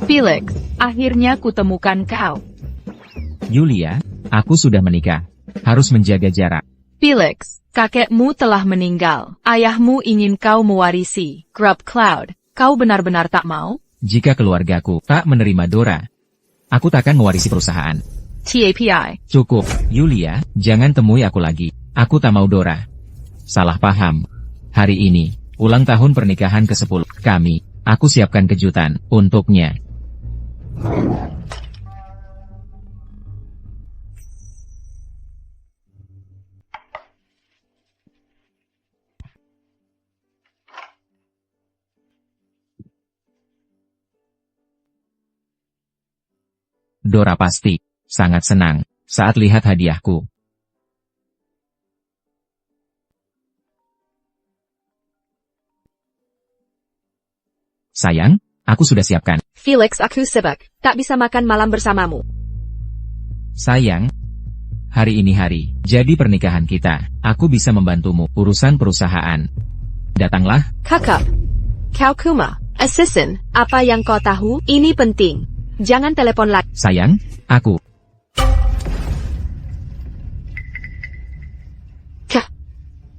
Felix, akhirnya kutemukan kau. Yulia, aku sudah menikah. Harus menjaga jarak. Felix, kakekmu telah meninggal. Ayahmu ingin kau mewarisi. Grub Cloud, kau benar-benar tak mau? Jika keluargaku tak menerima Dora, aku takkan mewarisi perusahaan. TAPI. Cukup, Yulia, jangan temui aku lagi. Aku tak mau Dora. Salah paham. Hari ini, ulang tahun pernikahan ke-10 kami. Aku siapkan kejutan untuknya. Dora pasti sangat senang saat lihat hadiahku. Sayang, aku sudah siapkan. Felix, aku sibuk. Tak bisa makan malam bersamamu. Sayang, hari ini hari jadi pernikahan kita. Aku bisa membantumu urusan perusahaan. Datanglah. Kakak. Kau Kuma. Assistant, apa yang kau tahu? Ini penting. Jangan telepon lagi. Sayang, aku.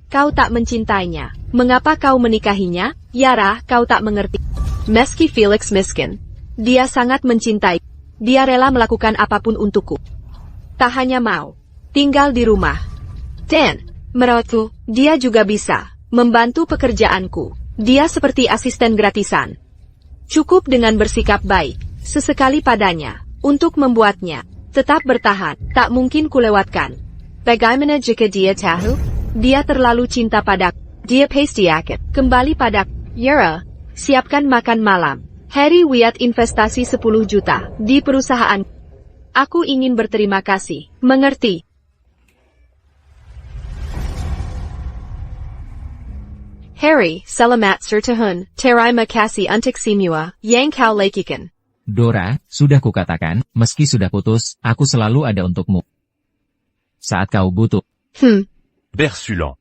Kau tak mencintainya. Mengapa kau menikahinya? Yara, kau tak mengerti. Meski Felix miskin, dia sangat mencintai. Dia rela melakukan apapun untukku. Tak hanya mau tinggal di rumah. Dan, menurutku, dia juga bisa membantu pekerjaanku. Dia seperti asisten gratisan. Cukup dengan bersikap baik sesekali padanya untuk membuatnya tetap bertahan. Tak mungkin kulewatkan. Bagaimana jika dia tahu? Dia terlalu cinta padaku. Dia pasti akan kembali padaku. Yara, siapkan makan malam. Harry Wyatt investasi 10 juta di perusahaan. Aku ingin berterima kasih. Mengerti? Harry, selamat sertahun. Terima kasih untuk semua yang kau lakukan. Dora, sudah kukatakan, meski sudah putus, aku selalu ada untukmu. Saat kau butuh. Bersulant.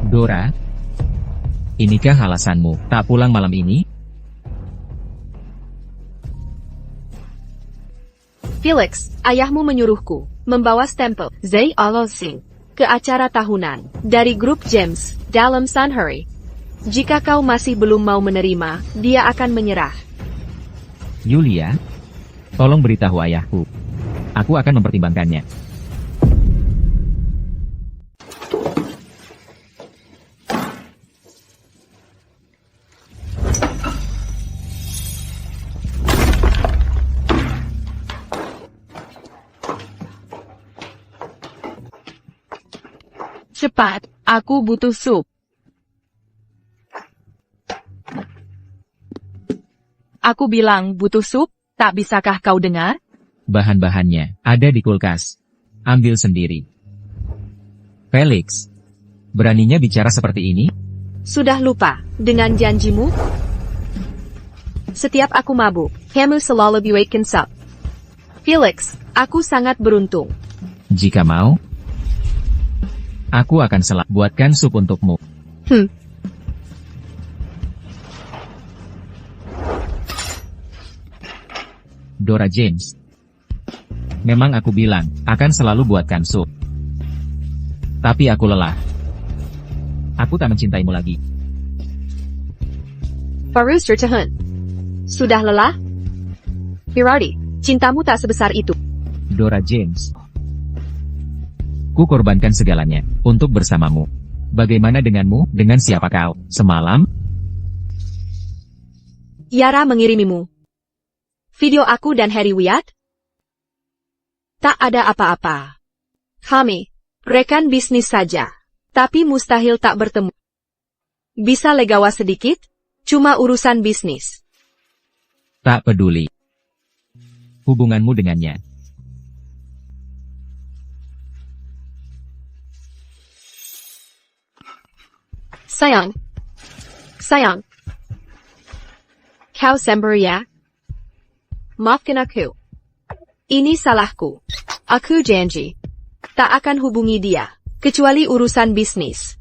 Dora, inikah alasanmu tak pulang malam ini? Felix, ayahmu menyuruhku membawa stempel Zay Alosing ke acara tahunan dari grup James dalam Sunhurry. Jika kau masih belum mau menerima, dia akan menyerah. Yulia, tolong beritahu ayahku. Aku akan mempertimbangkannya. Cepat, aku butuh sup. Aku bilang butuh sup, tak bisakah kau dengar? Bahan-bahannya ada di kulkas. Ambil sendiri. Felix, beraninya bicara seperti ini? Sudah lupa dengan janjimu? Setiap aku mabuk, kamu selalu bikin sup. Felix, aku sangat beruntung. Jika mau, aku akan buatkan sup untukmu. Dora James. Memang aku bilang, akan selalu buatkan sup. Tapi aku lelah. Aku tak mencintaimu lagi. Baru sertahan. Sudah lelah? Berarti, cintamu tak sebesar itu. Dora James. Ku korbankan segalanya untuk bersamamu. Bagaimana denganmu? Dengan siapa kau? Semalam? Yara mengirimimu video aku dan Harry Wyatt? Tak ada apa-apa. Kami rekan bisnis saja, tapi mustahil tak bertemu. Bisa legawa sedikit? Cuma urusan bisnis. Tak peduli. Hubunganmu dengannya. Sayang. Kau sembari ya? Maafkan aku. Ini salahku. Aku janji tak akan hubungi dia, kecuali urusan bisnis.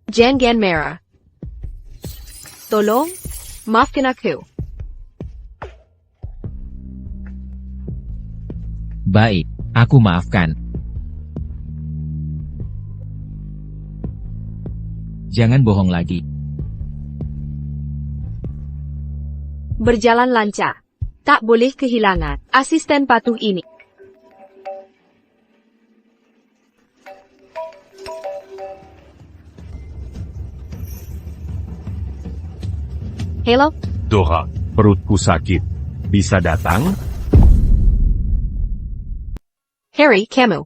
Jangan marah. Tolong, maafkan aku. Baik, aku maafkan. Jangan bohong lagi. Berjalan lancar. Tak boleh kehilangan asisten patuh ini. Halo, Dora, perutku sakit. Bisa datang? Harry, kamu.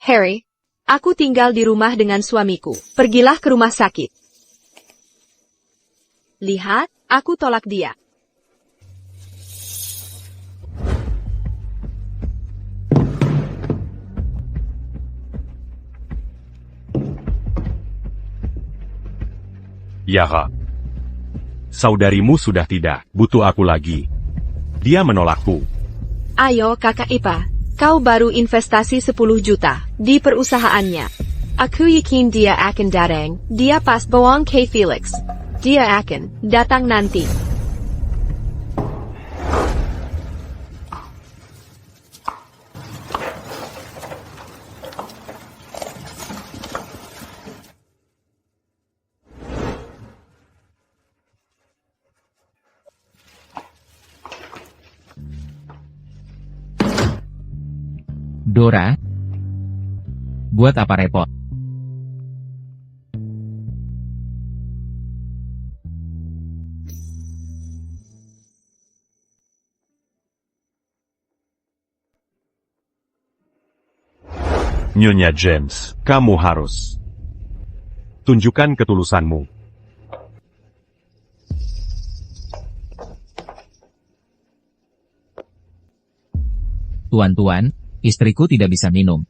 Harry, aku tinggal di rumah dengan suamiku. Pergilah ke rumah sakit. Lihat, aku tolak dia. Yara. Saudarimu sudah tidak butuh aku lagi. Dia menolakku. Ayo kakak Ipa, kau baru investasi 10 juta di perusahaannya. Aku yakin dia akan datang. Dia pas bohong ke Felix. Dia akan datang nanti. Dora, buat apa repot? Nyonya James, kamu harus tunjukkan ketulusanmu. Tuan-tuan, istriku tidak bisa minum.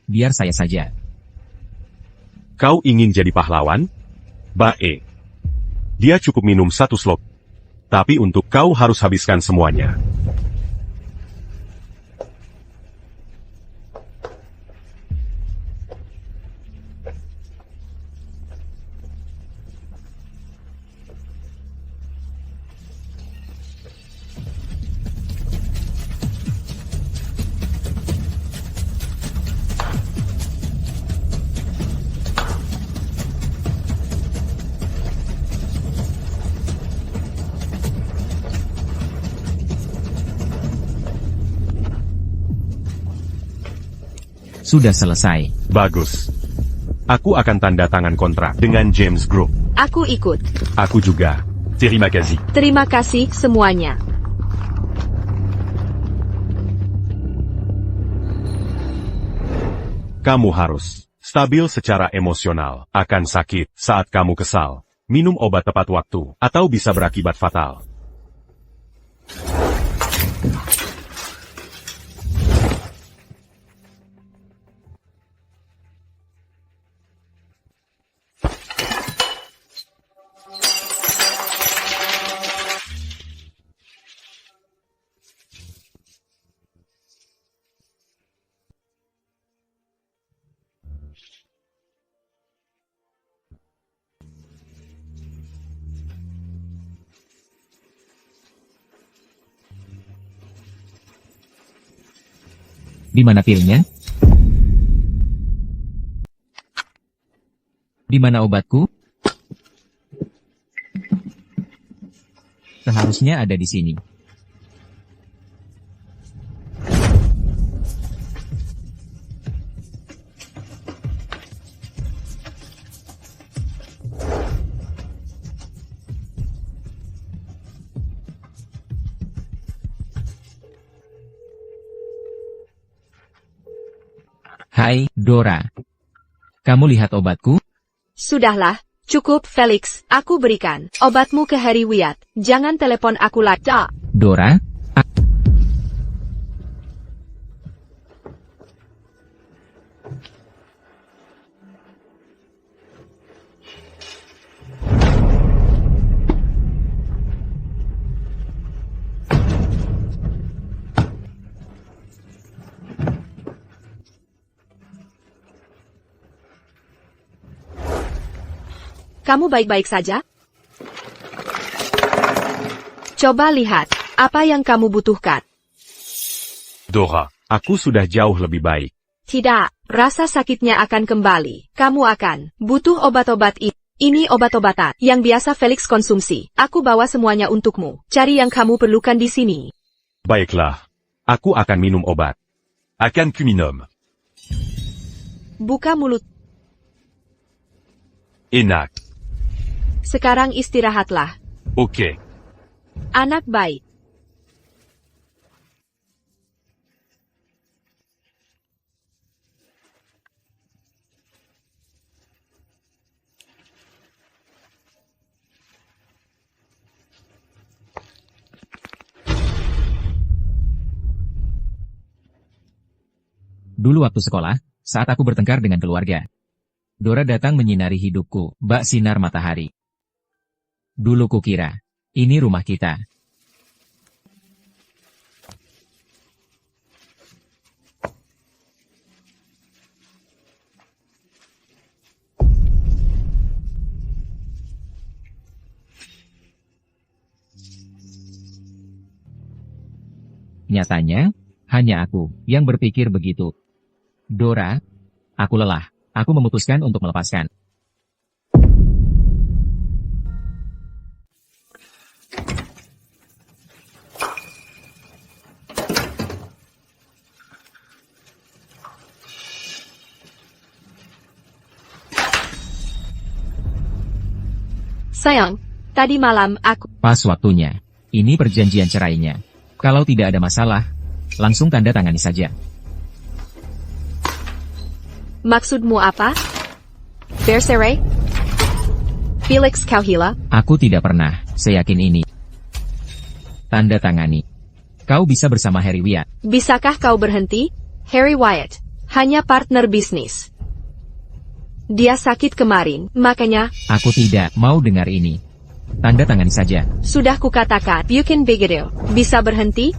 Biar saya saja. Kau ingin jadi pahlawan? Baik. Dia cukup minum 1 slok. Tapi untuk kau harus habiskan semuanya. Sudah selesai. Bagus. Aku akan tanda tangan kontrak dengan James Group. Aku ikut. Aku juga. Terima kasih. Terima kasih semuanya. Kamu harus stabil secara emosional. Akan sakit saat kamu kesal. Minum obat tepat waktu, atau bisa berakibat fatal. Di mana pilnya? Di mana obatku? Seharusnya ada di sini. Hai, Dora. Kamu lihat obatku? Sudahlah, cukup Felix. Aku berikan obatmu ke Harry Wyatt. Jangan telepon aku lagi. Dora? kamu baik-baik saja? Coba lihat, apa yang kamu butuhkan. Dora, aku sudah jauh lebih baik. Tidak, rasa sakitnya akan kembali. Kamu akan butuh obat-obat ini. Ini obat-obatan yang biasa Felix konsumsi. Aku bawa semuanya untukmu. Cari yang kamu perlukan di sini. Baiklah, aku akan minum obat. Akan ku minum. Buka mulut. Enak. Sekarang istirahatlah. Oke. Anak baik. Dulu waktu sekolah, saat aku bertengkar dengan keluarga, Dora datang menyinari hidupku, bak sinar matahari. Dulu kukira, ini rumah kita. Nyatanya, hanya aku yang berpikir begitu. Dora, aku lelah. Aku memutuskan untuk melepaskan. Sayang, tadi malam aku... Pas waktunya. Ini perjanjian cerainya. Kalau tidak ada masalah, langsung tanda tangani saja. Maksudmu apa? Bercerai? Felix Kauhila? Aku tidak pernah, seyakin ini. Tanda tangani. Kau bisa bersama Harry Wyatt. Bisakah kau berhenti? Harry Wyatt, hanya partner bisnis. Dia sakit kemarin, makanya... Aku tidak mau dengar ini. Tanda tangani saja. Sudah kukatakan, Bukan begitu. Bisa berhenti?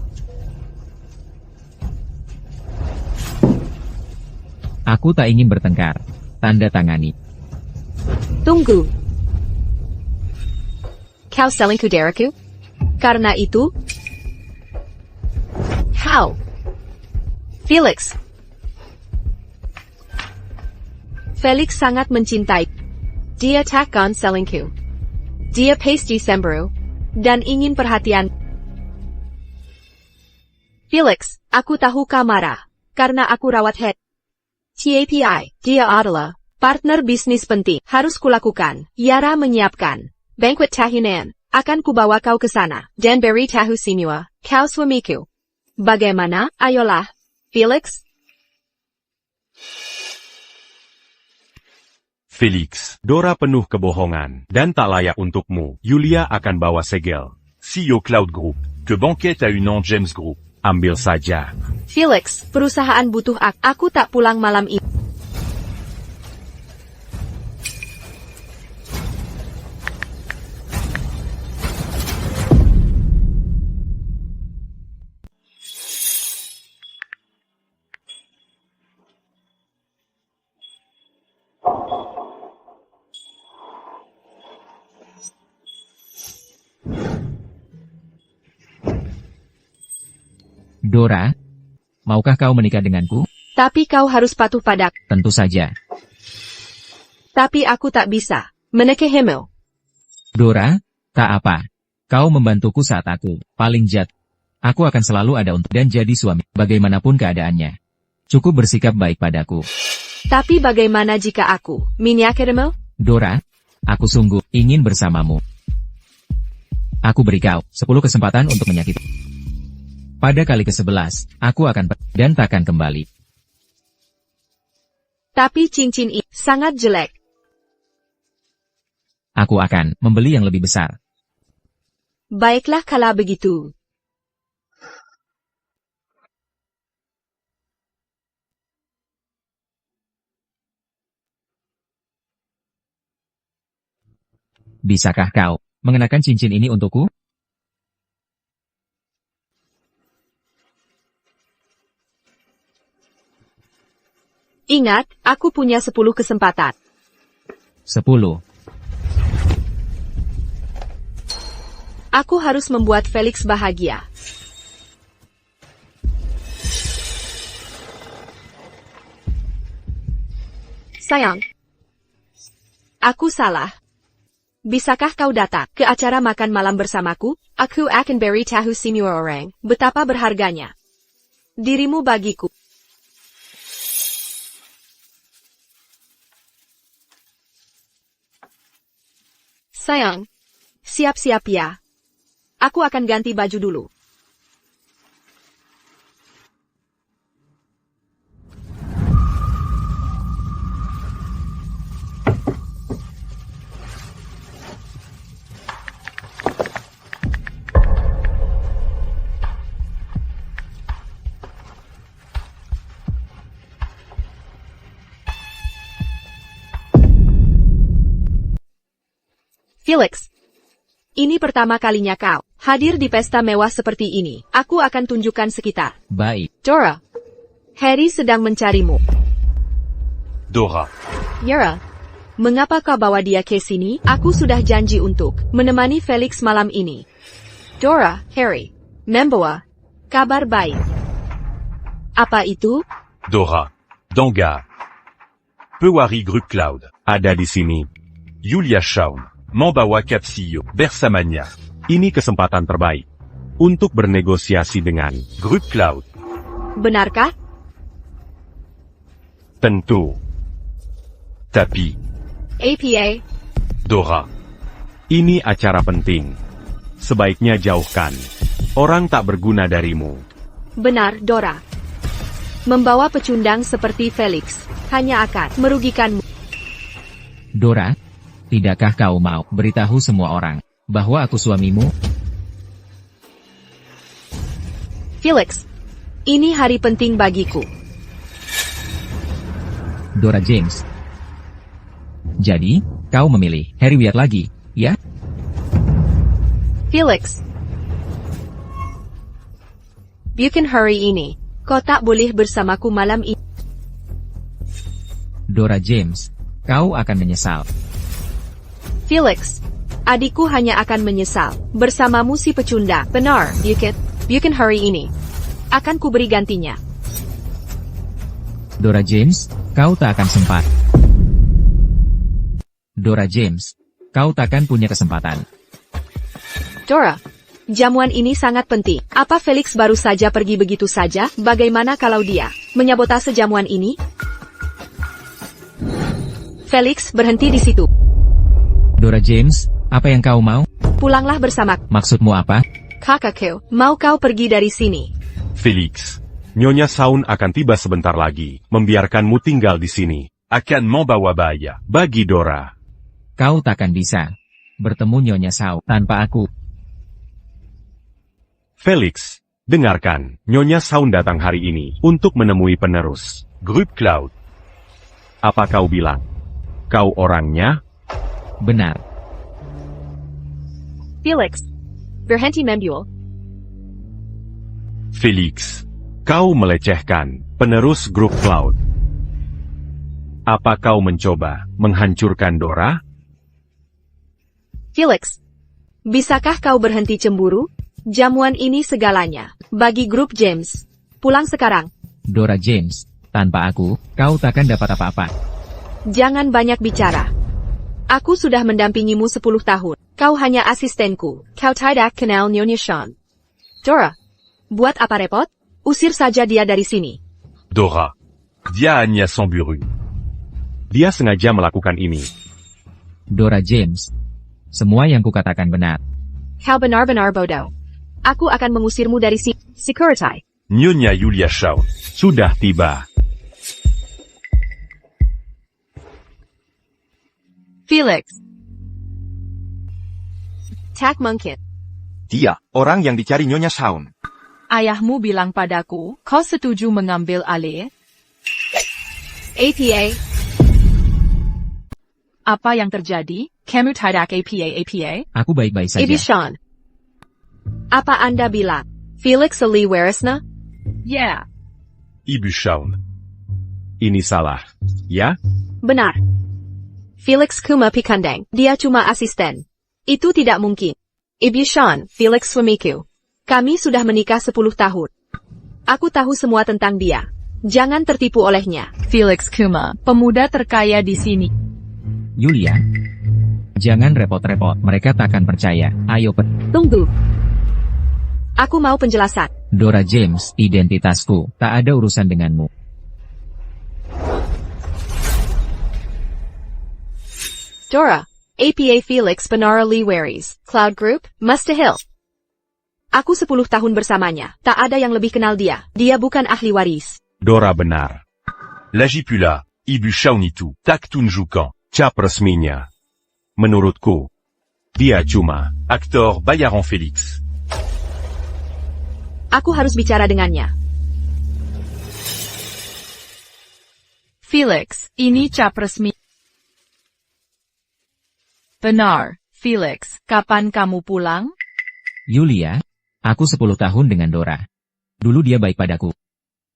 Aku tak ingin bertengkar. Tanda tangani. Tunggu. Kau selingkuh dariku? Karena itu? How? Felix. Felix sangat mencintai. Dia takkan selingkuh. Dia pasti cemburu. Dan ingin perhatian. Felix, aku tahu kau marah. Karena aku rawat head. TAPI, dia adalah partner bisnis penting. Harus kulakukan. Yara menyiapkan banquet tahunan. Akan kubawa kau ke sana. Dan beri tahu semua. Kau suamiku. Bagaimana? Ayolah. Felix? Felix, Dora penuh kebohongan dan tak layak untukmu. Yulia akan bawa segel. CEO Cloud Group. Que banquet à une James Group. Ambil saja. Felix, perusahaan butuh aku. Aku tak pulang malam ini. Dora, maukah kau menikah denganku? Tapi kau harus patuh padaku. Tentu saja. Tapi aku tak bisa menikahimu. Dora, tak apa. Kau membantuku saat aku paling jat. Aku akan selalu ada untuk dan jadi suami, bagaimanapun keadaannya. Cukup bersikap baik padaku. Tapi bagaimana jika aku menyakitimu? Dora, aku sungguh ingin bersamamu. Aku beri kau 10 kesempatan untuk menyakiti. Pada kali ke-11, aku akan dan takkan kembali. Tapi cincin ini sangat jelek. Aku akan membeli yang lebih besar. Baiklah kalau begitu. Bisakah kau mengenakan cincin ini untukku? Ingat, aku punya 10 kesempatan. 10. Aku harus membuat Felix bahagia. Sayang. Aku salah. Bisakah kau datang ke acara makan malam bersamaku? Aku akan beri tahu semua orang betapa berharganya dirimu bagiku. Sayang, siap-siap ya. Aku akan ganti baju dulu. Felix, ini pertama kalinya kau hadir di pesta mewah seperti ini. Aku akan tunjukkan sekitar. Baik. Dora, Harry sedang mencarimu. Dora. Yara, mengapa kau bawa dia ke sini? Aku sudah janji untuk menemani Felix malam ini. Dora, Harry, membawa kabar baik. Apa itu? Dora. Dangar. Pewari Grup Cloud. Ada di sini. Julia Shawn. Membawa Capsillo. Bersamanya. Ini kesempatan terbaik untuk bernegosiasi dengan Grup Cloud. Benarkah? Tentu. Tapi, APA, Dora, ini acara penting. Sebaiknya jauhkan orang tak berguna darimu. benar Dora. Membawa pecundang seperti Felix hanya akan merugikanmu. Dora, tidakkah kau mau beritahu semua orang bahwa aku suamimu? Felix, ini hari penting bagiku. Dora James. Jadi, kau memilih Harry Wyatt lagi, ya? Felix, bukan hari ini. Kau tak boleh bersamaku malam ini. Dora James, kau akan menyesal. Felix, adikku hanya akan menyesal bersamamu si pecundang. Benar, bukan hari ini. Akan kuberi gantinya. Dora James, kau tak akan sempat. Dora James, kau takkan punya kesempatan. Dora, jamuan ini sangat penting. Apa Felix baru saja pergi begitu saja? Bagaimana kalau dia menyabotase jamuan ini? Felix, berhenti di situ. Dora James, apa yang kau mau? Pulanglah bersamaku. Maksudmu apa? Kakakku, mau kau pergi dari sini? Felix, Nyonya Shawn akan tiba sebentar lagi, membiarkanmu tinggal di sini. Akan membawa bahaya bagi Dora. Kau takkan bisa bertemu Nyonya Shawn tanpa aku. Felix, dengarkan, Nyonya Shawn datang hari ini untuk menemui penerus Grup Cloud. Apa kau bilang? Kau orangnya? Benar. Felix, berhenti membual. Felix, kau melecehkan penerus Grup Cloud. Apa kau mencoba menghancurkan Dora? Felix, bisakah kau berhenti cemburu? Jamuan ini segalanya bagi Grup James. Pulang sekarang. Dora James, tanpa aku, kau takkan dapat apa-apa. Jangan banyak bicara. Aku sudah mendampingimu 10 tahun. Kau hanya asistenku. Kau tidak kenal Nyonya Shawn. Dora, buat apa repot? Usir saja dia dari sini. Dora, dia hanya cemburu. Dia sengaja melakukan ini. Dora James, semua yang kukatakan benar. Kau benar-benar bodoh. Aku akan mengusirmu dari sini. Security. Nyonya Julia Shawn sudah tiba. Felix, Tak mungkin. Dia, orang yang dicari Nyonya Shawn. ayahmu bilang padaku, kau setuju mengambil alih? APA. Apa yang terjadi? Kamu tidak APA? Aku baik-baik saja. Ibi Shawn. Apa Anda bilang? Felix Ali Warisna? Yeah. Ibu Shawn. Ini salah, ya? Benar. Felix Kuma Pikandang. Dia cuma asisten. Itu tidak mungkin. Ibu Sean, Felix suamiku. Kami sudah menikah 10 tahun. Aku tahu semua tentang dia. Jangan tertipu olehnya. Felix Kuma, pemuda terkaya di sini. Yulia, jangan repot-repot, mereka takkan percaya. Ayo Tunggu. Aku mau penjelasan. Dora James, identitasku, tak ada urusan denganmu. Dora, APA Felix Benara Lee Waris, Cloud Group, Mustahil. Aku 10 tahun bersamanya, tak ada yang lebih kenal dia. Dia bukan ahli waris. Dora benar. Lagi pula, Ibu Shaun itu tak tunjukkan cap resminya. Menurutku, dia cuma aktor bayaran Felix. Aku harus bicara dengannya. Felix, ini cap resmi. Benar, Felix, kapan kamu pulang? Yulia, aku 10 tahun dengan Dora. Dulu dia baik padaku.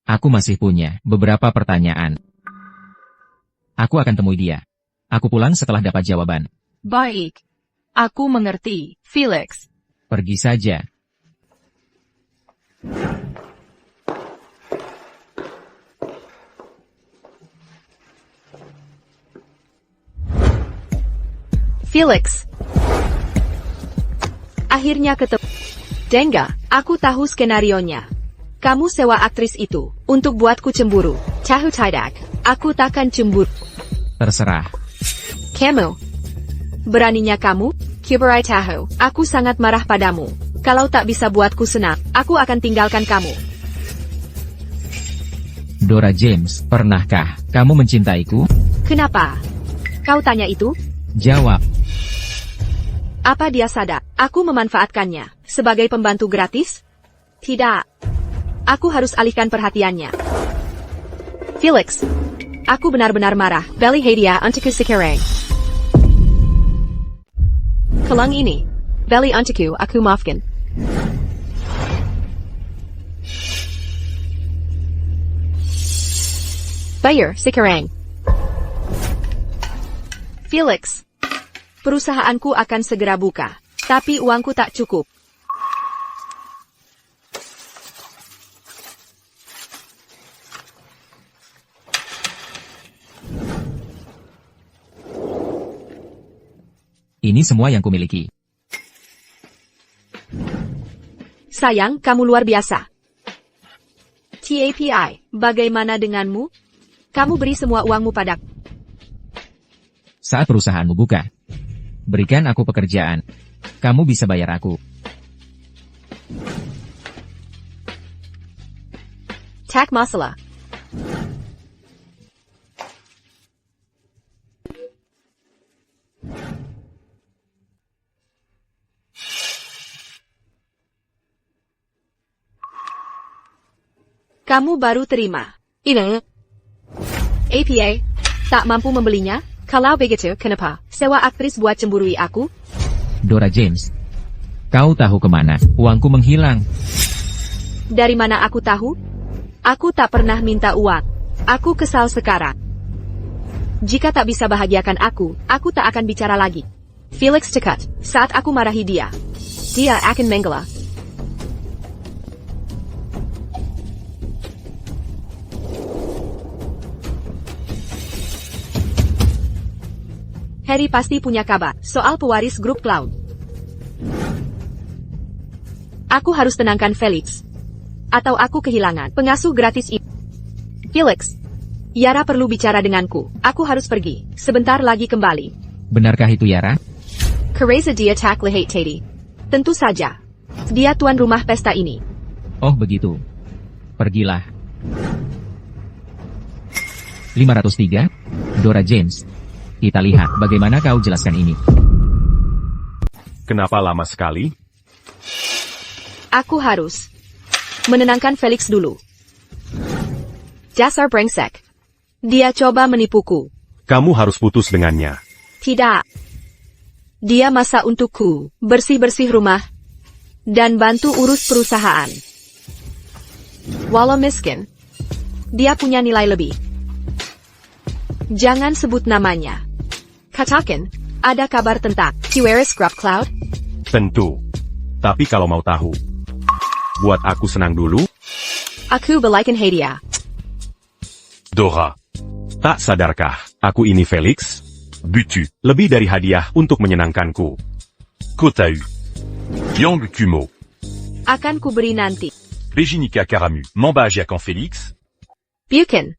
Aku masih punya beberapa pertanyaan. Aku akan temui dia. Aku pulang setelah dapat jawaban. Baik. Aku mengerti, Felix. Pergi saja. Felix. Akhirnya ketemu. Denga, aku tahu skenarionya. Kamu sewa aktris itu, untuk buatku cemburu. Tahu tidak, aku takkan cemburu. Terserah. Kamu. Beraninya kamu, Kuberai tahu, aku sangat marah padamu. Kalau tak bisa buatku senang, aku akan tinggalkan kamu. Dora James, pernahkah kamu mencintaiku? Kenapa? Kau tanya itu? Jawab. Apa dia sadar? Aku memanfaatkannya sebagai pembantu gratis? Tidak. Aku harus alihkan perhatiannya. Felix. Aku benar-benar marah. Beli hadiah untukku sekarang. Kelang ini. Beli untukku, aku maafkan. Bayar sekarang. Felix. Perusahaanku akan segera buka. Tapi uangku tak cukup. Ini semua yang kumiliki. Sayang, kamu luar biasa. TAPI, bagaimana denganmu? Kamu beri semua uangmu padaku. Saat perusahaanmu buka, berikan aku pekerjaan. Kamu bisa bayar aku. Tak masalah. Kamu baru terima. Ini. APA, tak mampu membelinya? Kalau begitu, kenapa? Sewa aktris buat cemburui aku? Dora James, kau tahu kemana uangku menghilang? Dari mana aku tahu? Aku tak pernah minta uang. Aku kesal sekarang. Jika tak bisa bahagiakan aku tak akan bicara lagi. Felix cekat, saat aku marahi dia. Dia akan menggela. Harry pasti punya kabar soal pewaris grup Cloud. Aku harus tenangkan Felix. Atau aku kehilangan pengasuh gratis itu. Felix. Yara perlu bicara denganku. Aku harus pergi. Sebentar lagi kembali. Benarkah itu, Yara? Kereza dia tak lihat tadi. Tentu saja. Dia tuan rumah pesta ini. Oh begitu. Pergilah. 503. Dora James. Kita lihat bagaimana kau jelaskan ini. Kenapa lama sekali? Aku harus menenangkan Felix dulu. Dasar brengsek. Dia coba menipuku. Kamu harus putus dengannya. Tidak. Dia masak untukku, bersih-bersih rumah, dan bantu urus perusahaan. Walau miskin, dia punya nilai lebih. Jangan sebut namanya. Katakan, ada kabar tentang Kuwaris Grup Cloud? Tentu. Tapi kalau mau tahu, buat aku senang dulu, Aku belikan hadiah. Dora. Tak sadarkah, aku ini Felix? Butu, lebih dari hadiah untuk menyenangkanku. Kotau. Yang Kumo. Akan kuberi nanti. Bejinika Karamu. Membage akan Felix? Bukan.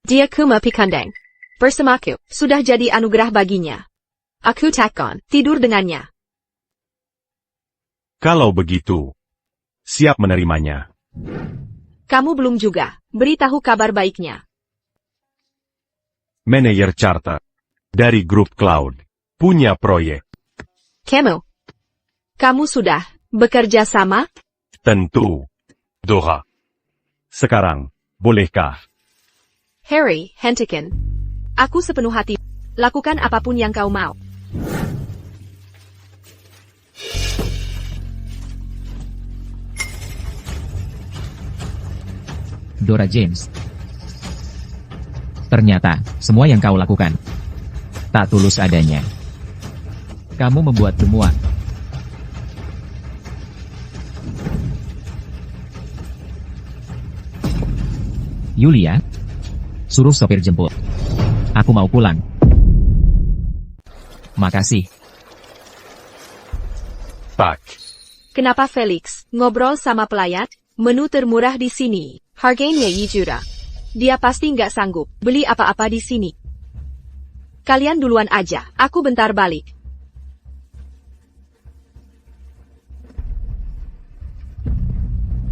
Dia Kuma Pikandang. Bersamaku, sudah jadi anugerah baginya. Aku takkan tidur dengannya. Kalau begitu, siap menerimanya. Kamu belum juga. Beritahu kabar baiknya. Manajer charter. Dari grup Cloud. Punya proyek. Kamu sudah bekerja sama? Tentu. Dora. Sekarang, bolehkah? Harry, hentikan. Aku sepenuh hati. Lakukan apapun yang kau mau. Dora James. Ternyata, semua yang kau lakukan tak tulus adanya. Kamu membuatku muak. Yulia, suruh sopir jemput. Aku mau pulang. Makasih. Pak. Kenapa Felix ngobrol sama pelayan? Menu termurah di sini. Harganya Yijura. Dia pasti nggak sanggup beli apa-apa di sini. Kalian duluan aja, aku bentar balik.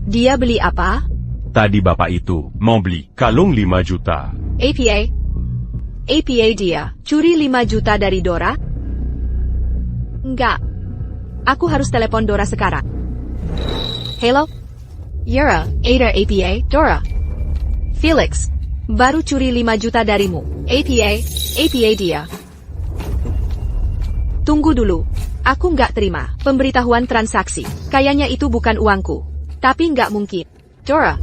Dia beli apa? Tadi bapak itu mau beli kalung 5 juta. APA dia curi 5 juta dari Dora? Enggak. Aku harus telepon Dora sekarang. Hello? Yura, Ada APA, Dora. Felix, baru curi 5 juta darimu. APA dia. Tunggu dulu. Aku nggak terima pemberitahuan transaksi. Kayaknya itu bukan uangku. Tapi nggak mungkin. Dora.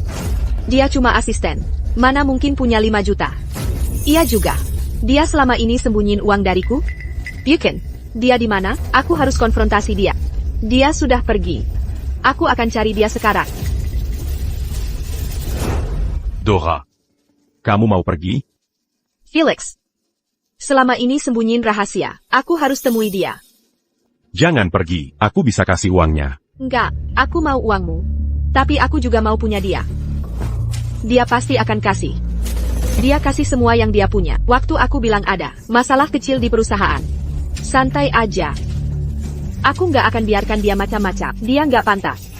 Dia cuma asisten. Mana mungkin punya 5 juta. Iya juga. Dia selama ini sembunyiin uang dariku? Bukan. Dia di mana? Aku harus konfrontasi dia. Dia sudah pergi. Aku akan cari dia sekarang. Dora. Kamu mau pergi? Felix. Selama ini sembunyiin rahasia. Aku harus temui dia. Jangan pergi, aku bisa kasih uangnya. Enggak, aku mau uangmu. Tapi aku juga mau punya dia. Dia pasti akan kasih. Dia kasih semua yang dia punya. Waktu aku bilang ada masalah kecil di perusahaan. Santai aja. Aku nggak akan biarkan dia macam-macam. Dia nggak pantas.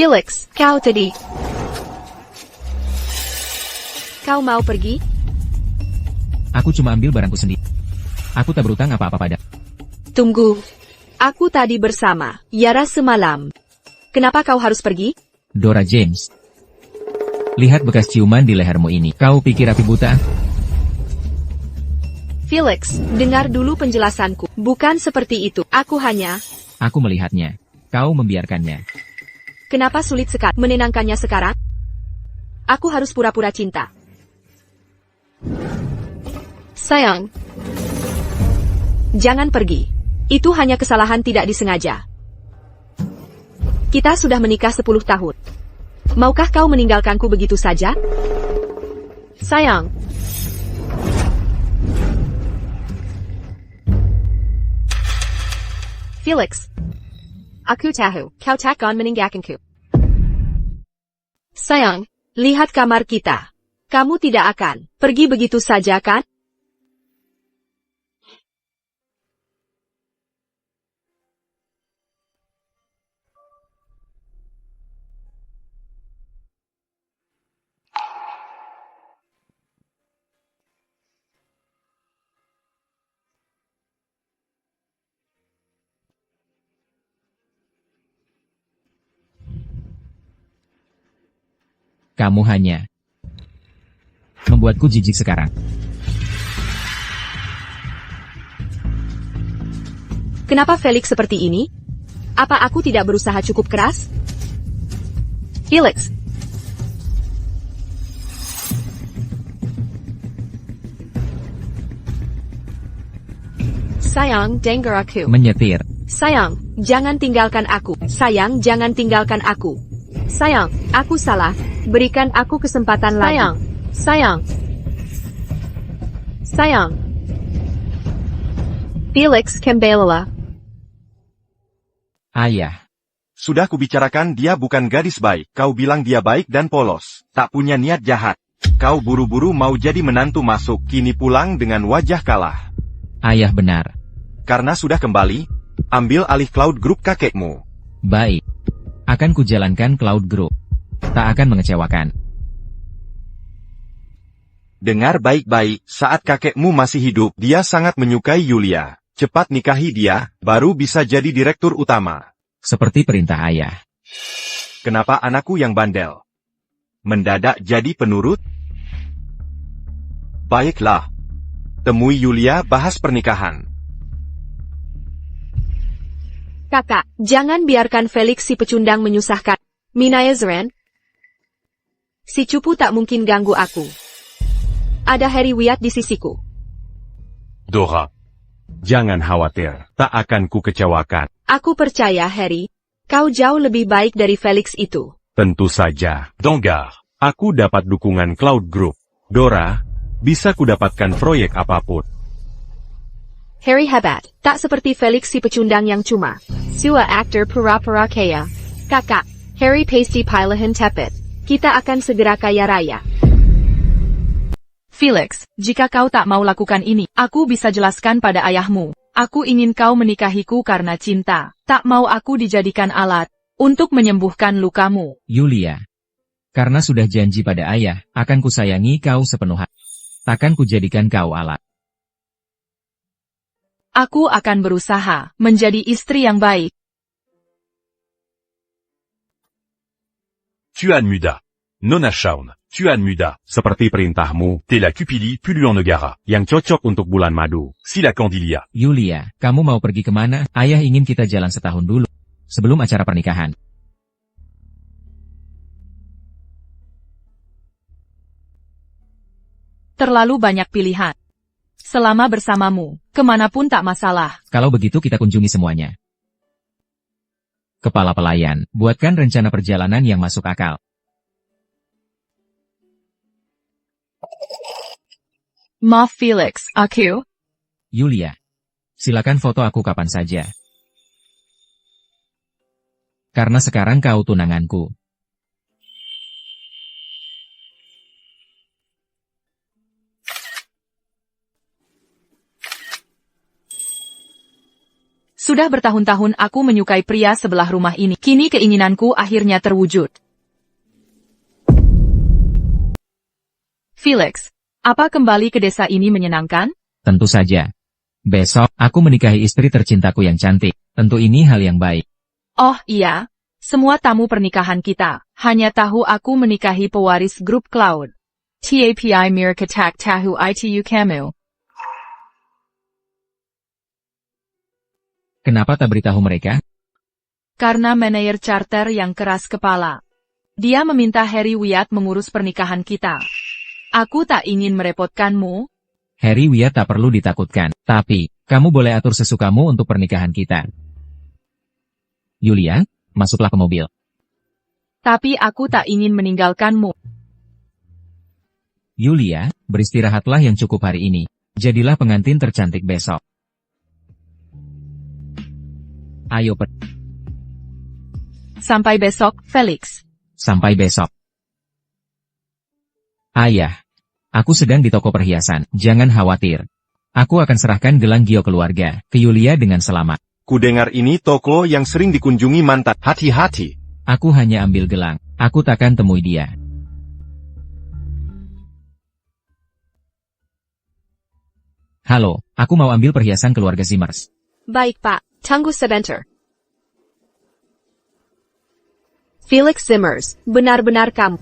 Felix, kau tadi. Kau mau pergi? Aku cuma ambil barangku sendiri. Aku tak berutang apa-apa pada. Tunggu. Aku tadi bersama Yara semalam. Kenapa kau harus pergi? Dora James. Lihat bekas ciuman di lehermu ini. Kau pikir aku buta? Felix, dengar dulu penjelasanku. Bukan seperti itu. Aku hanya... Aku melihatnya. Kau membiarkannya. Kenapa sulit sekali menenangkannya sekarang? Aku harus pura-pura cinta. Sayang. Jangan pergi. Itu hanya kesalahan tidak disengaja. Kita sudah menikah 10 tahun. Maukah kau meninggalkanku begitu saja? Sayang. Felix. Aku tahu, kau takkan meninggalkanku. Sayang, lihat kamar kita. Kamu tidak akan pergi begitu saja kan? Kamu hanya membuatku jijik sekarang. Kenapa Felix seperti ini? Apa aku tidak berusaha cukup keras? Felix. Sayang, dengar aku. Menyetir. Sayang, jangan tinggalkan aku. Sayang, jangan tinggalkan aku. Sayang, aku salah. Berikan aku kesempatan lagi. Sayang, sayang. Sayang. Felix kembalilah. Ayah. Sudah kubicarakan dia bukan gadis baik. Kau bilang dia baik dan polos. Tak punya niat jahat. Kau buru-buru mau jadi menantu masuk. Kini pulang dengan wajah kalah. Ayah benar. Karena sudah kembali, ambil alih Cloud Group kakekmu. Baik. Akan kujalankan Cloud Group. Tak akan mengecewakan. Dengar baik-baik, saat kakekmu masih hidup, dia sangat menyukai Yulia. Cepat nikahi dia, baru bisa jadi direktur utama. Seperti perintah ayah. Kenapa anakku yang bandel? Mendadak jadi penurut? Baiklah. Temui Yulia, bahas pernikahan. Kakak, jangan biarkan Felix si pecundang menyusahkan. Minaya Zeren. Si cupu tak mungkin ganggu aku. Ada Harry Wyatt di sisiku. Dora. Jangan khawatir, tak akan ku kecewakan. Aku percaya, Harry. Kau jauh lebih baik dari Felix itu. Tentu saja. Donggar, aku dapat dukungan Cloud Group. Dora, bisa ku dapatkan proyek apapun. Harry hebat, tak seperti Felix si pecundang yang cuma. Sua aktor pura-pura kaya. Kakak, Harry pasti pilahan tepet. Kita akan segera kaya raya. Felix, jika kau tak mau lakukan ini, aku bisa jelaskan pada ayahmu. Aku ingin kau menikahiku karena cinta. Tak mau aku dijadikan alat untuk menyembuhkan lukamu. Yulia. Karena sudah janji pada ayah, akan kusayangi kau sepenuh hati. Takkan kujadikan kau alat. Aku akan berusaha menjadi istri yang baik. Tuan Muda. Nona Shaun, Tuan Muda. Seperti perintahmu, Tela Cupili Puluan Negara. Yang cocok untuk bulan madu. Sila Candilia. Yulia, kamu mau pergi kemana? Ayah ingin kita jalan setahun dulu. Sebelum acara pernikahan. Terlalu banyak pilihan. Selama bersamamu, kemanapun tak masalah. Kalau begitu kita kunjungi semuanya. Kepala pelayan, buatkan rencana perjalanan yang masuk akal. Maaf Felix, aku? Yulia. Silakan foto aku kapan saja. Karena sekarang kau tunanganku. Sudah bertahun-tahun aku menyukai pria sebelah rumah ini. Kini keinginanku akhirnya terwujud. Felix, apa kembali ke desa ini menyenangkan? Tentu saja. Besok, aku menikahi istri tercintaku yang cantik. Tentu ini hal yang baik. Oh iya, semua tamu pernikahan kita hanya tahu aku menikahi pewaris grup Cloud. TAPI Mirkatak Tahu ITU Kamu. Kenapa tak beritahu mereka? Karena manajer charter yang keras kepala. Dia meminta Harry Wyatt mengurus pernikahan kita. Aku tak ingin merepotkanmu. Harry Wyatt tak perlu ditakutkan. Tapi, kamu boleh atur sesukamu untuk pernikahan kita. Yulia, masuklah ke mobil. Tapi aku tak ingin meninggalkanmu. Yulia, beristirahatlah yang cukup hari ini. Jadilah pengantin tercantik besok. Ayo Sampai besok, Felix. Sampai besok. Ayah, aku sedang di toko perhiasan. Jangan khawatir. Aku akan serahkan gelang Gio keluarga ke Yulia dengan selamat. Kudengar ini toko yang sering dikunjungi mantan. Hati-hati. Aku hanya ambil gelang. Aku takkan temui dia. Halo, aku mau ambil perhiasan keluarga Zimmers. Baik Pak, tunggu sebentar. Felix Zimmers, benar-benar kamu.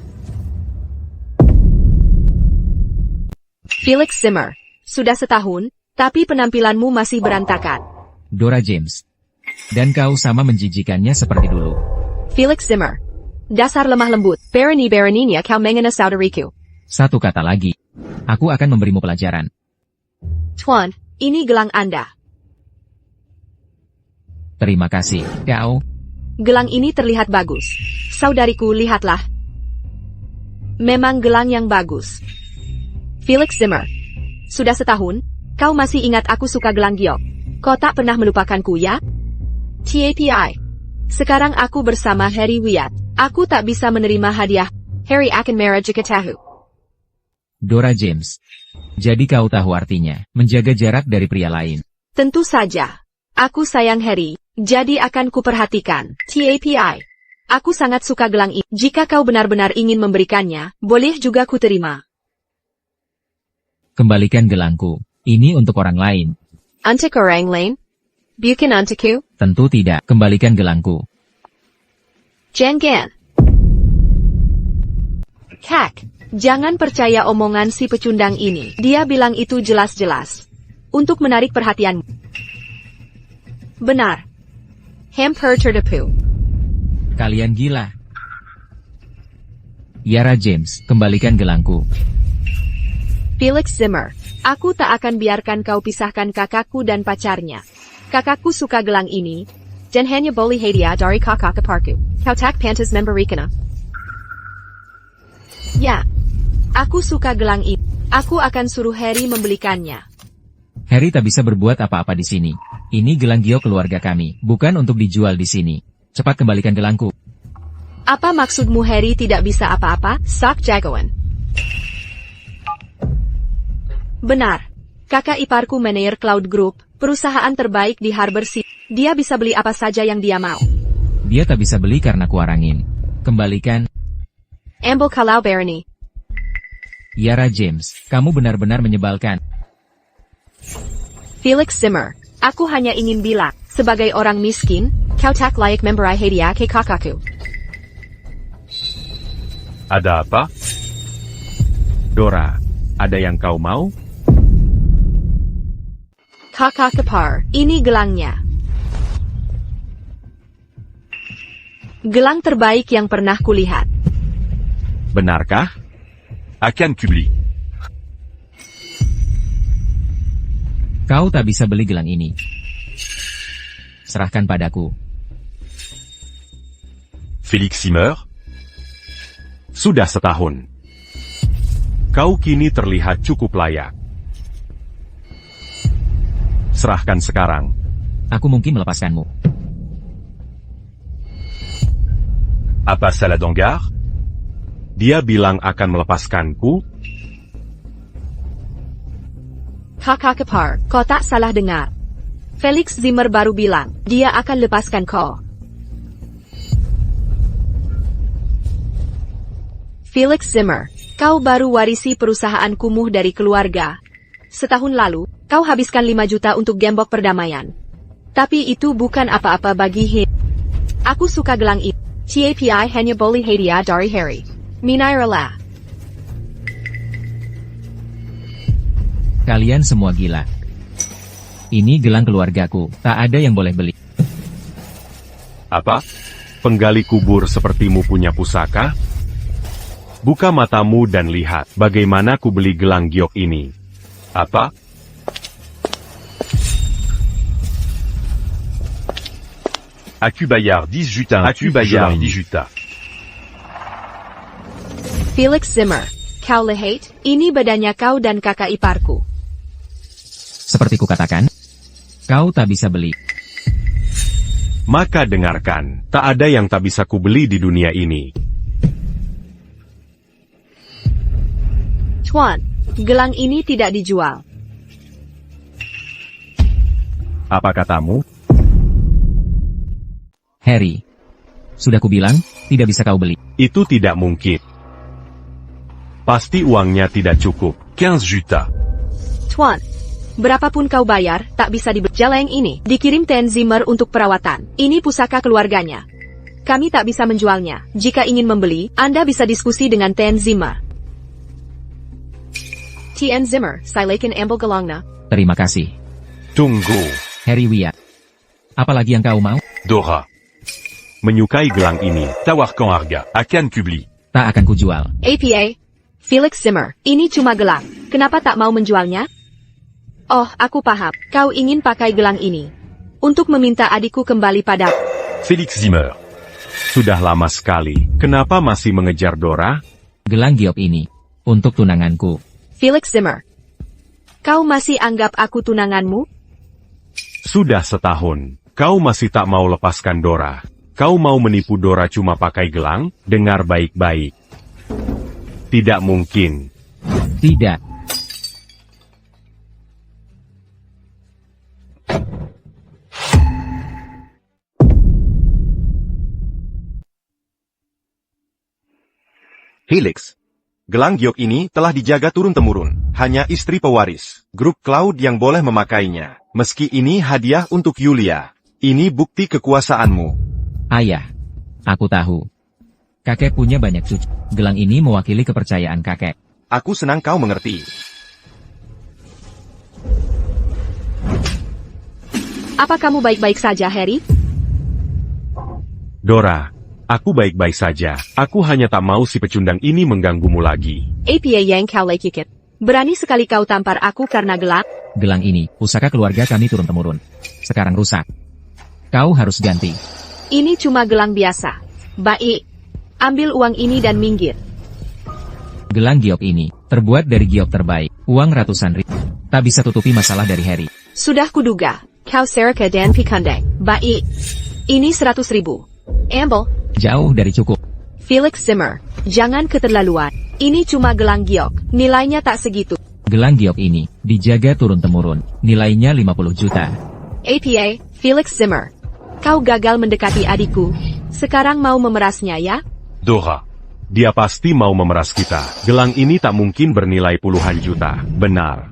Felix Zimmer, sudah setahun, tapi penampilanmu masih berantakan. Dora James. Dan kau sama menjijikannya seperti dulu. Felix Zimmer, Dasar lemah lembut, berani-beraninya kau menghina saudariku. Satu kata lagi. Aku akan memberimu pelajaran. Tuan, ini gelang Anda. Terima kasih, kau. Gelang ini terlihat bagus. Saudariku, lihatlah. Memang gelang yang bagus. Felix Zimmer. Sudah setahun, kau masih ingat aku suka gelang giok. Kau tak pernah melupakanku, ya? TAPI. Sekarang aku bersama Harry Wyatt. Aku tak bisa menerima hadiah. Harry akan marah jika tahu. Dora James. Jadi kau tahu artinya, menjaga jarak dari pria lain. Tentu saja. Aku sayang Harry, jadi akan kuperhatikan. TAPI. Aku sangat suka gelang ini. Jika kau benar-benar ingin memberikannya, boleh juga kuterima. Kembalikan gelangku. Ini untuk orang lain. Untuk orang lain? Bukan untukku? Tentu tidak. Kembalikan gelangku. Jangan. Kak, jangan percaya omongan si pecundang ini. Dia bilang itu jelas-jelas. Untuk menarik perhatianmu. Benar. Hampir tertipu. Kalian gila. Yara James, kembalikan gelangku. Felix Zimmer, aku tak akan biarkan kau pisahkan kakakku dan pacarnya. Kakakku suka gelang ini, dan hanya boleh hadiah dari kakak keparku. Kau tak pantas memberikannya. Ya, aku suka gelang ini. Aku akan suruh Harry membelikannya. Harry tak bisa berbuat apa-apa di sini. Ini gelang giok keluarga kami, bukan untuk dijual di sini. Cepat kembalikan gelangku. Apa maksudmu Harry tidak bisa apa-apa? Sak jagoan. Benar. Kakak iparku manajer Cloud Group, perusahaan terbaik di Harbor City. Dia bisa beli apa saja yang dia mau. Dia tak bisa beli karena kuarangin. Kembalikan. Ambil kalau berani. Yara James, kamu benar-benar menyebalkan. Felix Zimmer, aku hanya ingin bilang, sebagai orang miskin, kau tak layak memberi hadiah ke kakakku. Ada apa? Dora, ada yang kau mau? Kakak kepar, ini gelangnya. Gelang terbaik yang pernah kulihat. Benarkah? Akan kubeli. Kau tak bisa beli gelang ini. Serahkan padaku. Felix Zimmer? Sudah setahun. Kau kini terlihat cukup layak. Serahkan sekarang. Aku mungkin melepaskanmu. Apa salah Dongar? Dia bilang akan melepaskanku. Kakak kepar, kau tak salah dengar. Felix Zimmer baru bilang, dia akan lepaskan kau. Felix Zimmer, kau baru warisi perusahaan kumuh dari keluarga. Setahun lalu, kau habiskan 5 juta untuk gembok perdamaian. Tapi itu bukan apa-apa bagi him. Aku suka gelang itu. TAPI hanya boleh hadiah dari Harry. Minairlah. Kalian semua gila. Ini gelang keluargaku, tak ada yang boleh beli. Apa? Penggali kubur sepertimu punya pusaka? Buka matamu dan lihat bagaimana ku beli gelang giok ini. Apa? Aku bayar 10 juta. Aku bayar 10 juta. Felix Zimmer, kau lihat, ini badannya kau dan kakak iparku. Seperti kukatakan, kau tak bisa beli. Maka dengarkan, tak ada yang tak bisa kubeli di dunia ini. Tuan, gelang ini tidak dijual. Apa katamu? Harry, sudah kubilang, tidak bisa kau beli. Itu tidak mungkin. Pasti uangnya tidak cukup. 15 juta. Tuan, berapapun kau bayar, tak bisa dibeli. Gelang ini dikirim Ten Zimmer untuk perawatan. Ini pusaka keluarganya. Kami tak bisa menjualnya. Jika ingin membeli, Anda bisa diskusi dengan Ten Zimmer. Ten Zimmer, silakan ambil gelangnya. Terima kasih. Tunggu. Harry Wyatt. Apalagi yang kau mau? Dora. menyukai gelang ini. Tawarkan harga, akan kubeli. Tak akan kujual. APA. Felix Zimmer, ini cuma gelang. Kenapa tak mau menjualnya? Oh, aku paham. Kau ingin pakai gelang ini untuk meminta adikku kembali padaku. Felix Zimmer. Sudah lama sekali. Kenapa masih mengejar Dora? Gelang giok ini. Untuk tunanganku. Felix Zimmer. Kau masih anggap aku tunanganmu? Sudah setahun. Kau masih tak mau lepaskan Dora. Kau mau menipu Dora cuma pakai gelang? Dengar baik-baik. Tidak mungkin. Tidak. Felix. Gelang giok ini telah dijaga turun-temurun. Hanya istri pewaris, grup Cloud yang boleh memakainya. Meski ini hadiah untuk Yulia. Ini bukti kekuasaanmu. Ayah. Aku tahu. Kakek punya banyak cucu. Gelang ini mewakili kepercayaan kakek. Aku senang kau mengerti. Apa kamu baik-baik saja, Harry? Dora, aku baik-baik saja. Aku hanya tak mau si pecundang ini mengganggumu lagi. APA yang kau lekikit. Berani sekali kau tampar aku karena gelang? Gelang ini, pusaka keluarga kami turun-temurun. Sekarang rusak. Kau harus ganti. Ini cuma gelang biasa. Baik. Ambil uang ini dan minggir. Gelang giok ini, terbuat dari giok terbaik. Uang ratusan ribu. Tak bisa tutupi masalah dari Harry. Sudah kuduga. Kau Serika dan Pikandai. Baik. Ini 100.000. Ambil. Jauh dari cukup. Felix Zimmer. Jangan keterlaluan. Ini cuma gelang giok. Nilainya tak segitu. Gelang giok ini, dijaga turun-temurun. Nilainya 50 juta. APA, Felix Zimmer. Kau gagal mendekati adikku. Sekarang mau memerasnya ya? Dora, dia pasti mau memeras kita. Gelang ini tak mungkin bernilai puluhan juta. Benar.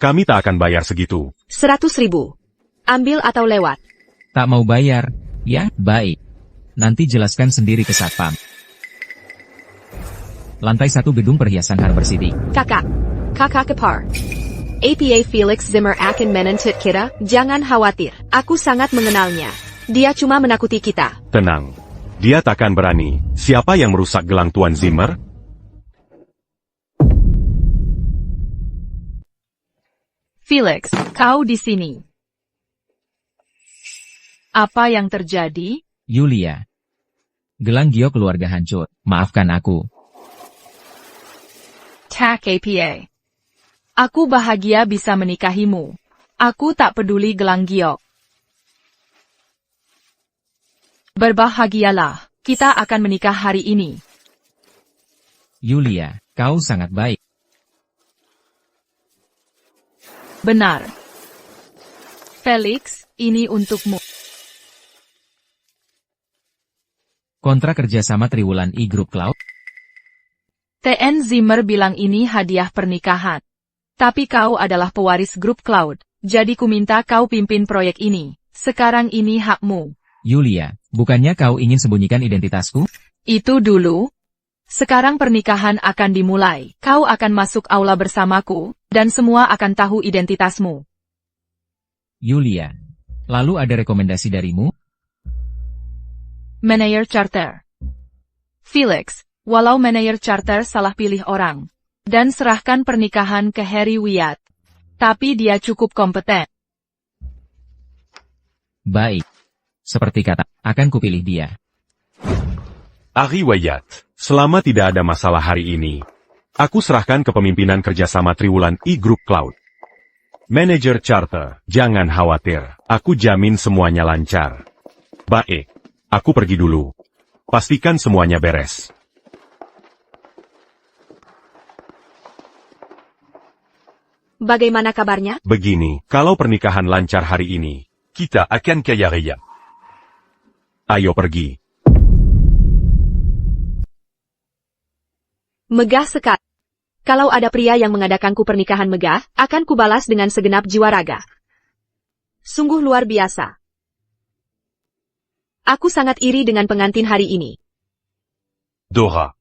Kami tak akan bayar segitu. 100.000. Ambil atau lewat. Tak mau bayar. Ya, baik. Nanti jelaskan sendiri ke satpam. Lantai 1 gedung perhiasan Harbor City. Kakak. Kakak kepar. APA Felix Zimmer akan menuntut kita. Jangan khawatir. Aku sangat mengenalnya. Dia cuma menakuti kita. Tenang. Dia takkan berani. Siapa yang merusak gelang Tuan Zimmer? Felix, kau di sini. Apa yang terjadi? Yulia. Gelang giok keluarga hancur. Maafkan aku. Tak APA. Aku bahagia bisa menikahimu. Aku tak peduli gelang giok. Berbahagialah, kita akan menikah hari ini. Yulia, kau sangat baik. Benar. Felix, ini untukmu. Kontrak kerjasama Triwulan I Group Cloud. TN Zimmer bilang ini hadiah pernikahan. Tapi kau adalah pewaris grup Cloud, jadi ku minta kau pimpin proyek ini. Sekarang ini hakmu. Yulia, bukannya kau ingin sembunyikan identitasku? Itu dulu. Sekarang pernikahan akan dimulai. Kau akan masuk aula bersamaku, dan semua akan tahu identitasmu. Yulia, lalu ada rekomendasi darimu? Manager Charter. Felix, walau manajer charter salah pilih orang, dan serahkan pernikahan ke Harry Wyatt. Tapi dia cukup kompeten. Baik. Seperti kata, akan kupilih dia. Harry Wyatt, selama tidak ada masalah hari ini, aku serahkan kepemimpinan kerjasama Triwulan I Group Cloud. Manager Charter, jangan khawatir, aku jamin semuanya lancar. Baik, aku pergi dulu. Pastikan semuanya beres. Bagaimana kabarnya? Begini, kalau pernikahan lancar hari ini, kita akan kaya raya. Ayo pergi. Megah sekali. Kalau ada pria yang mengadakanku pernikahan megah, akan kubalas dengan segenap jiwa raga. Sungguh luar biasa. Aku sangat iri dengan pengantin hari ini. Dora,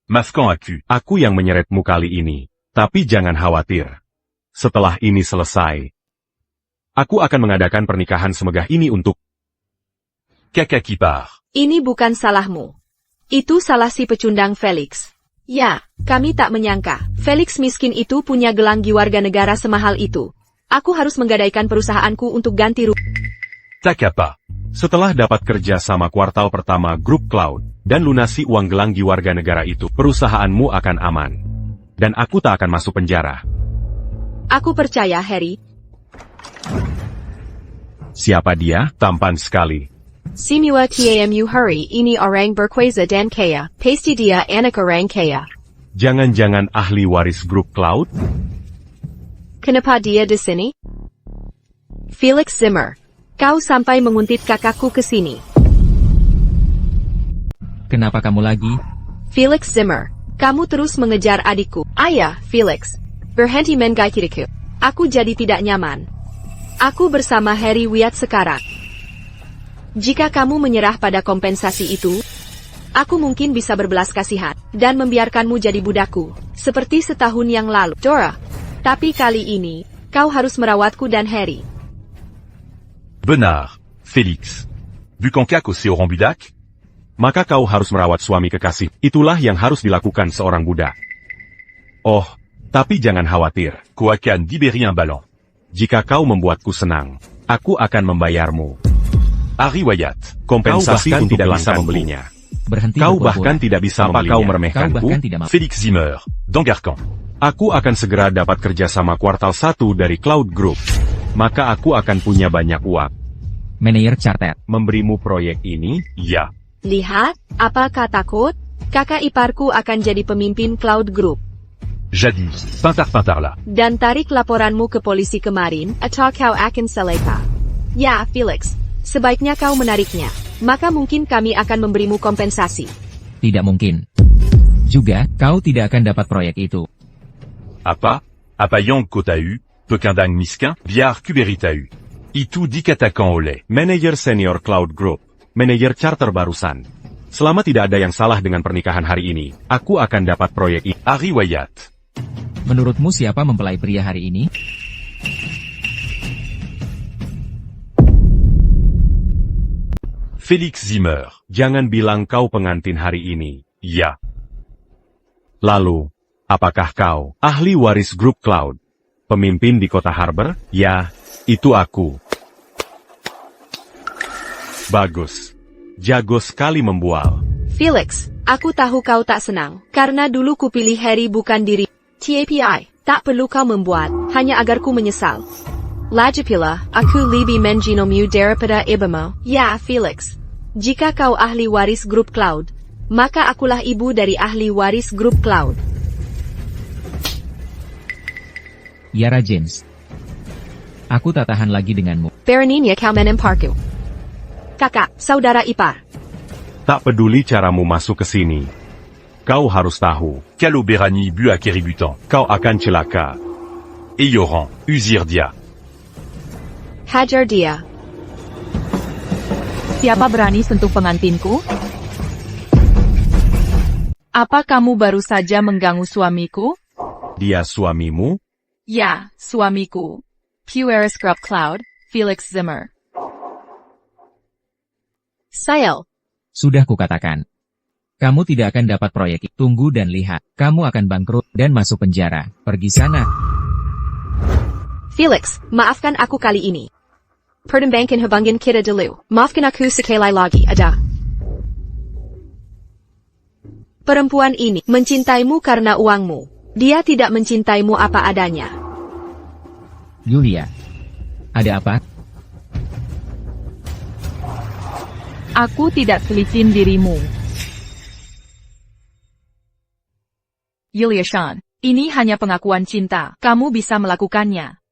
maafkan aku yang menyeretmu kali ini, tapi jangan khawatir. Setelah ini selesai, aku akan mengadakan pernikahan semegah ini untuk Kakak Kipar. Ini bukan salahmu. Itu salah si pecundang Felix. Ya, kami tak menyangka. Felix miskin itu punya gelang warga negara semahal itu. Aku harus menggadaikan perusahaanku untuk ganti rugi. Tak apa. Setelah dapat kerja sama kuartal pertama grup Cloud, dan lunasi uang gelang warga negara itu, perusahaanmu akan aman. Dan aku tak akan masuk penjara. Aku percaya, Harry. Siapa dia? Tampan sekali. Semua tamu hari ini orang berkuasa dan kaya. Pasti dia anak orang kaya. Jangan-jangan ahli waris grup Cloud? Kenapa dia di sini? Felix Zimmer. Kau sampai menguntit kakakku ke sini. Kenapa kamu lagi? Felix Zimmer. Kamu terus mengejar adikku. Ayah, Felix. Berhenti menggigitku. Aku jadi tidak nyaman. Aku bersama Harry Wyatt sekarang. Jika kamu menyerah pada kompensasi itu, aku mungkin bisa berbelas kasihan, dan membiarkanmu jadi budakku, seperti setahun yang lalu. Dora. Tapi kali ini, kau harus merawatku dan Harry. Benar, Félix. Vu qu'en cas c'est orang budak? Maka kau harus merawat suami kekasih. Itulah yang harus dilakukan seorang budak. Oh, tapi jangan khawatir. Quoi qu'un diberi un ballon. Jika kau membuatku senang, aku akan membayarmu. Harry Wyatt, Kompensasi kau bahkan untuk tidak bisa langkahmu. membelinya. Berhenti Kau berpura-pura. bahkan tidak bisa Apa membelinya. kau Kau meremehkanku? bahkan tidak mau. Félix Zimmer, d'Angarcan. Aku akan segera dapat kerja sama kuartal 1 dari Cloud Group. Maka aku akan punya banyak uang. Manajer Charter. Memberimu proyek ini? Ya. Lihat, apakah takut? Kakak iparku akan jadi pemimpin Cloud Group. Jadis, pintar-pintar là. Dan tarik laporanmu ke polisi kemarin, atau kau akan seleka. Ya, Felix. Sebaiknya kau menariknya. Maka mungkin kami akan memberimu kompensasi. Tidak mungkin. Juga, kau tidak akan dapat proyek itu. Apa? Apa yang kau t'a eu? Pekindang miskin? Biar kuberi t'a eu. Itu dikatakan oleh. Manajer senior Cloud Group. Manajer charter barusan. Selama tidak ada yang salah dengan pernikahan hari ini, aku akan dapat proyek ini. Harry Wyatt. Menurutmu siapa mempelai pria hari ini? Félix Zimmer. Jangan bilang kau pengantin hari ini. Ya. Lalu, apakah kau ahli waris grup Cloud? Pemimpin di kota Harbor? Ya, itu aku. Bagus. Jago sekali membual. Felix, aku tahu kau tak senang, karena dulu kupilih Harry bukan diri. TAPI, tak perlu kau membuat, hanya agar ku menyesal. Lagipula, aku lebih menjinomu daripada ibumu. Ya, Felix. Jika kau ahli waris grup Cloud, maka akulah ibu dari ahli waris grup Cloud. Yara James. Aku tak tahan lagi denganmu. Beraninya kau menemparku. Kakak, saudara ipar. Tak peduli caramu masuk ke sini. Kau harus tahu, Calo Berani bu à Kéributan. kau akan celaka. Et Yoran, Uzirdia. Hajar dia. Siapa berani sentuh pengantinku? Apa kamu baru saja mengganggu suamiku? Dia suamimu? Ya, suamiku. Puer Scrub Cloud, Felix Zimmer. Sayel. Sudah kukatakan. Kamu tidak akan dapat proyek. Tunggu dan lihat. Kamu akan bangkrut dan masuk penjara. Pergi sana. Felix, maafkan aku kali ini. Pertimbangkan hubungan kita dulu. Maafkan aku sekali lagi, ada. Perempuan ini mencintaimu karena uangmu. Dia tidak mencintaimu apa adanya. Yulia. Ada apa? Aku tidak selicin dirimu. Yulia Shan, ini hanya pengakuan cinta. Kamu bisa melakukannya.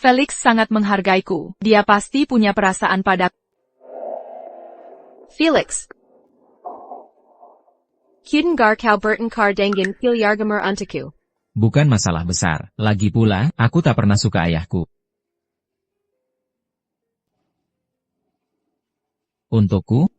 Felix sangat menghargaiku. Dia pasti punya perasaan padaku. Felix. Kudengar kau bertengkar dengan Pilyargamer untukku. Bukan masalah besar. Lagi pula, aku tak pernah suka ayahku. Untukku?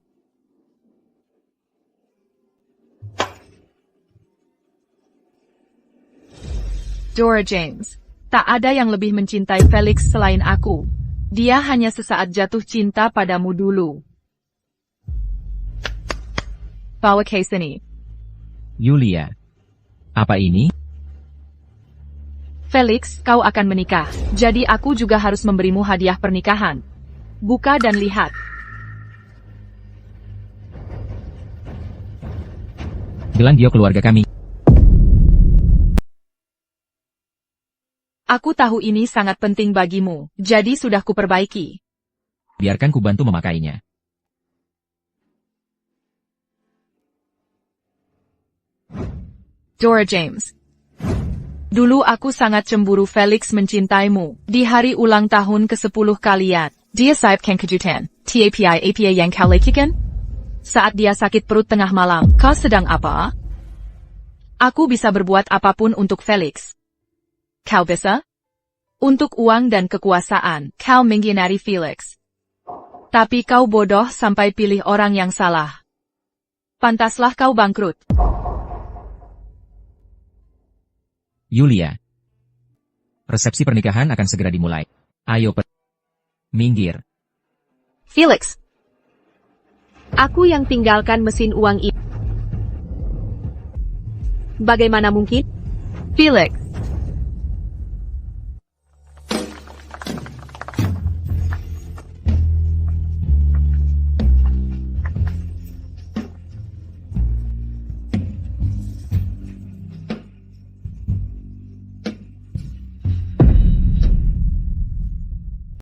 Dora James. Tak ada yang lebih mencintai Felix selain aku. Dia hanya sesaat jatuh cinta padamu dulu. bawa ke sini. Yulia. Apa ini? Felix, kau akan menikah. Jadi aku juga harus memberimu hadiah pernikahan. Buka dan lihat. Gelang giok keluarga kami. Aku tahu ini sangat penting bagimu, jadi sudah kuperbaiki. Biarkan ku bantu memakainya. Dora James. Dulu aku sangat cemburu Felix mencintaimu. Di hari ulang tahun ke-10 kalian, dia sayap kang kejutan. TAPI yang kau lakukan? Saat dia sakit perut tengah malam, kau sedang apa? Aku bisa berbuat apapun untuk Felix. Kau bisa? Untuk uang dan kekuasaan, kau mengkhianati Felix. Tapi kau bodoh sampai pilih orang yang salah. Pantaslah kau bangkrut. Yulia. Resepsi pernikahan akan segera dimulai. Ayo minggir. Felix. Aku yang tinggalkan mesin uang ini. Bagaimana mungkin? Felix.